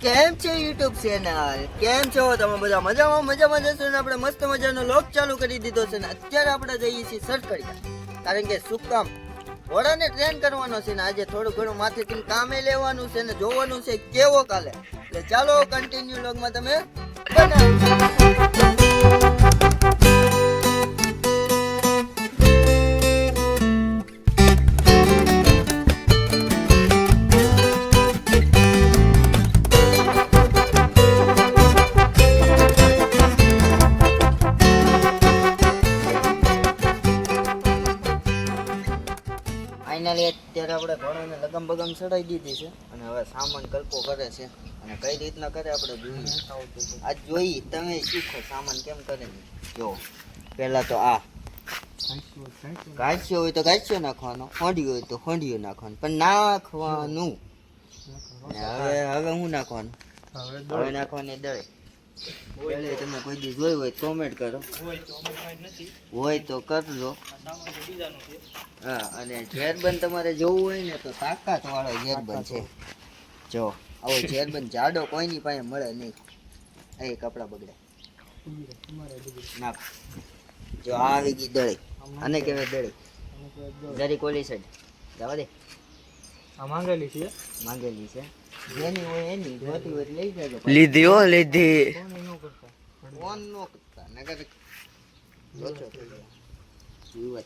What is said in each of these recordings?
કેમ છે YouTube channel? કેમ છો તમે બધા? મજામાં જશો ને? આપણે મસ્ત મજાનો લોક ચાલુ કરી દીધો છે ને અત્યારે આપણે જઈએ છીએ સરકડિયા. કારણ કે શું કામ? ઘોડાને ટ્રેન કરવાનો છે ને આજે થોડું ઘણું માથેથી કામે લેવાનું છે ને જોવાનું છે કેવો કાલે. એટલે ચાલો કન્ટિન્યુ લોગમાં તમે ફાઇનલી અત્યારે આપણે ઘોડાને લગમ બગમ ચડાવી દીધી છે અને હવે સામાન કલ્પો કરે છે અને કઈ રીતના કરે આપણે જોઈએ. આજ જોઈ તમે શીખો સામાન કેમ કરે. જો પહેલા તો આ ગાંઠિયો હોય તો ગાંઠિયો નાખવાનો, હોંડિયો હોય તો હોંડિયો નાખવાનો, પણ નાખવાનું હવે હું નાખવાનું હવે નાખવાની દળે. તમે કોઈ દી જોયું હોય કોમેન્ટ કરો, હોય તો કરજો. હા, અને ઝેરબંધ તમારે જોવું હોય ને તો તાકાત વાળો ઝેરબંધ છે. જો આવો ઝેરબંધ જાડો કોઈની પાસે મળે નહીં. એ કપડા બગડે નાખ. જો આ આવી ગઈ દળી, અને કેવાય દળી જરી કોલી સાઈડ જવા દે. આ માંગેલી છે જેની હોય એની જોતી હોય લઈ જાજો. લીધી હો લીધી. ફોન નો કરતા નગર લોચો થઈ જાય.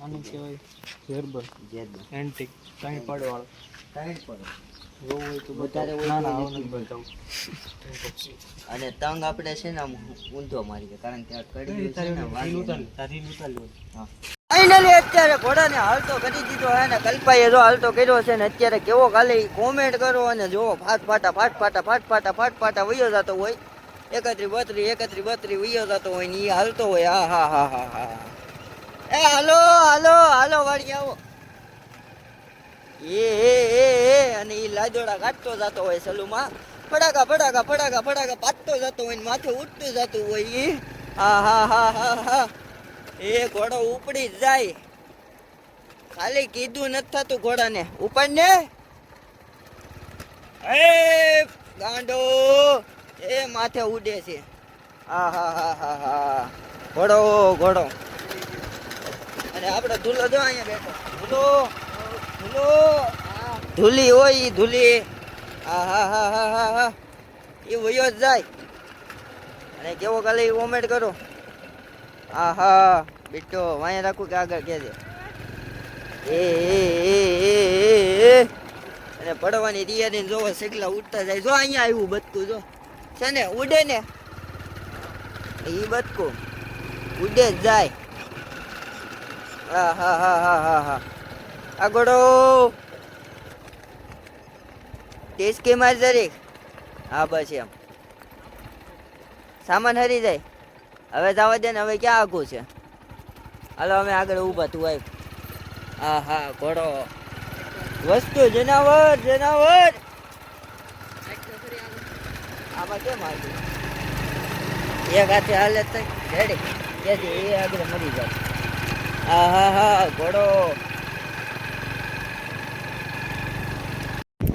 આને કહેવાય ઝેરબંધ એન્ટિક ટાઈમ પાડો વાળો. જોવું હોય તો વધારે હોય ના તો ના નથી બતાવું. અને તંગ આપણે છે ને આમ ઊંધો મારી દે કારણ કે આ કડી છે ને વાગી. હા ફાઇનલી અત્યારે ઘોડાને હાલતો કરી દીધો હે ને કલ્પાએ જો હાલતો કર્યો છે ને અત્યારે કેવો કાલે કોમેન્ટ કરો અને જો ફાટ વયો જતો હોય 31 વયો જતો હોય ને એ હાલતો હોય. હા એ હાલો વાળી આવો. એ અને એ લાદોડા કાઢતો જતો હોય સલુમાં ફડાકા પાટતો જતો હોય ને માથે ઉઠતું જતું હોય. એ હા એ ઘોડો ઉપડી જાય. ખાલી કીધું નથી થતું ઘોડાને ઉપર ને. એ ગાંડો એ માથે ઉડે છે. હા ઘોડો અને આપણે ધૂલો જો અહીંયા બેઠો ધૂલી હોય ઈ ધૂલી. હા એ વયો જ જાય. અને કેવો કાલે કોમેન્ટ કરો. બેટો વાયા રાખું કે આગળ કે એ અને પડવાની તૈયારી જોવો સગલા ઉડતા જાય. જો અહીંયા આવ્યું બતકું જો છે ને ઉડે ને એ બતકું ઉડે જ જાય. હા આગળો ટેસ્ટ કે માર જરીક. હા બસ એમ સામાન હરી જાય. હવે જવા દે ને, હવે ક્યાં આઘું છે. હાલો અમે આગળ ઊભા તું આવી. હા ઘોડો વસ્તુ જનાવર આમાં કેમ આવ્યું એક હાથે હાલે રેડી ત્યાંથી એ આગળ મરી જાય. હા ઘોડો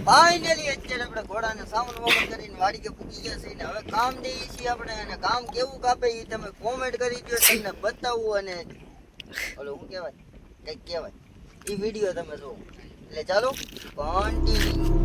ફાઇનલી અત્યારે આપણે ઘોડાને સામાન વગર કરીને વાડીકે પૂકી ગયા છે ને હવે કામ દઈએ છીએ આપણે. અને કામ કેવું કાપે એ તમે કોમેન્ટ કરી દો, તમને બતાવવું. અને ઓલું શું કહેવાય કંઈક કહેવાય એ વિડીયો તમે જુઓ. એટલે ચાલો કન્ટિન્યુ.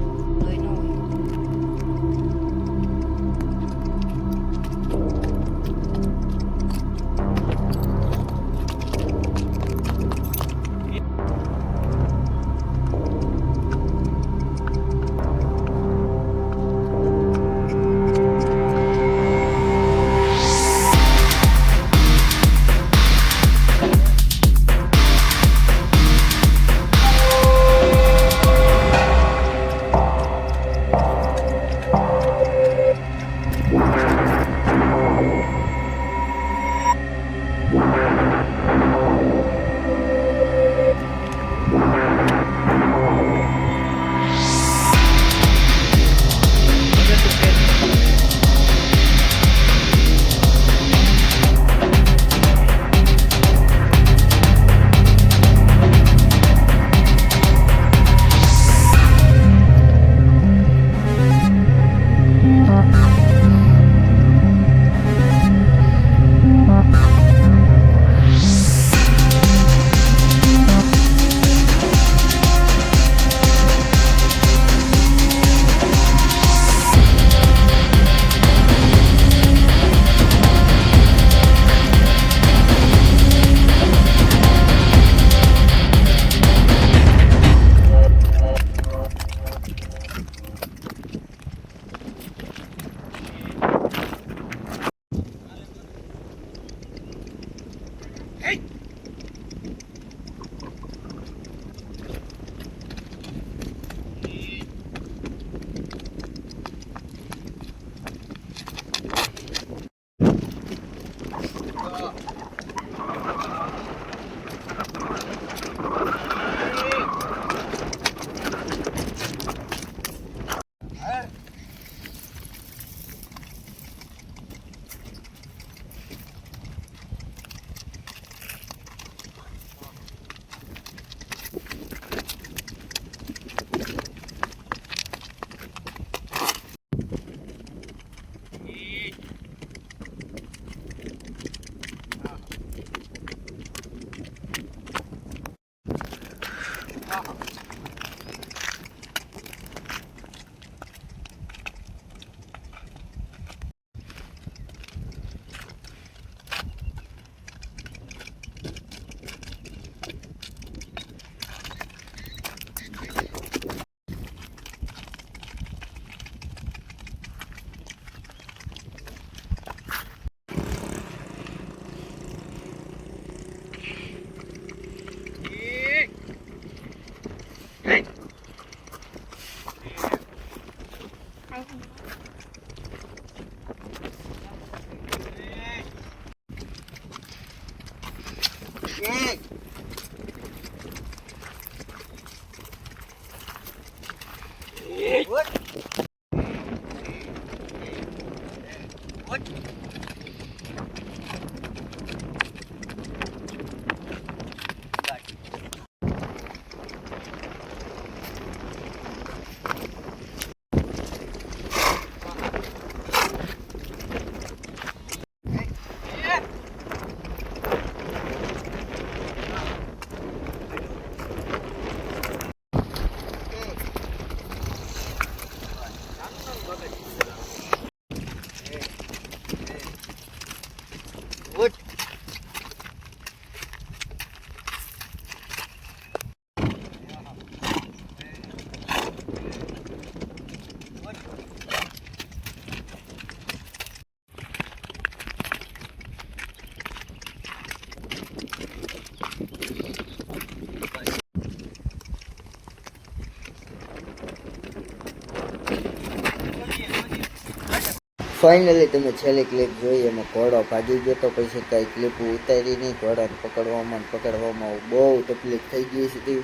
ફાઇનલી તમે છેલ્લી ક્લિપ જોઈ એમાં ઘોડો ભાગી ગયો તો પછી કાંઈ ક્લિપ ઉતારી નહીં. ઘોડાને પકડવામાં બહુ તકલીફ થઈ ગઈ હતી.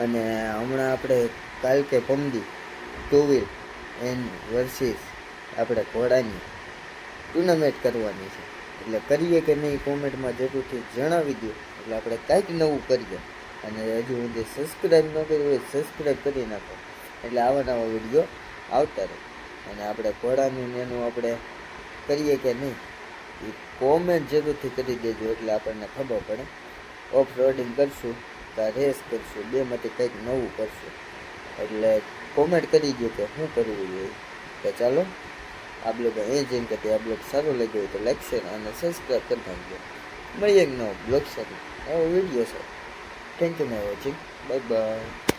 અને હમણાં આપણે કાલ કે પમદી 2 વ્હીલ એન્ડ વર્સિસ આપણે ઘોડાની ટુર્નામેન્ટ કરવાની છે. એટલે કરીએ કે નહીં કોમેન્ટમાં જરૂરથી જણાવી દો, એટલે આપણે કાંઈક નવું કરીએ. અને હજુ સુધી સબસ્ક્રાઈબ ન કર્યું હોય સબસ્ક્રાઈબ કરી નાખો, એટલે આવા નવા વિડીયો આવતા રહે. અને આપણે ઘોડાનું એનું આપણે કરીએ કે નહીં એ કોમેન્ટ જરૂરથી કરી દેજો, એટલે આપણને ખબર પડે. ઓફ રોડિંગ કરશું કે રેસ કરશું, બેમાંથી કંઈક નવું કરશું. એટલે કોમેન્ટ કરી દો કે શું કરવું જોઈએ. તો ચાલો આ બ્લોગ અહીં જેમ કે આ બ્લોગ સારો લાગ્યો હોય તો લાઈક શેર અને સબસ્ક્રાઈબ કરી નાખજો. મળીએ એક નવો બ્લોગ સાથે, નવો વિડીયો સાથે. Thank you for watching. Bye bye.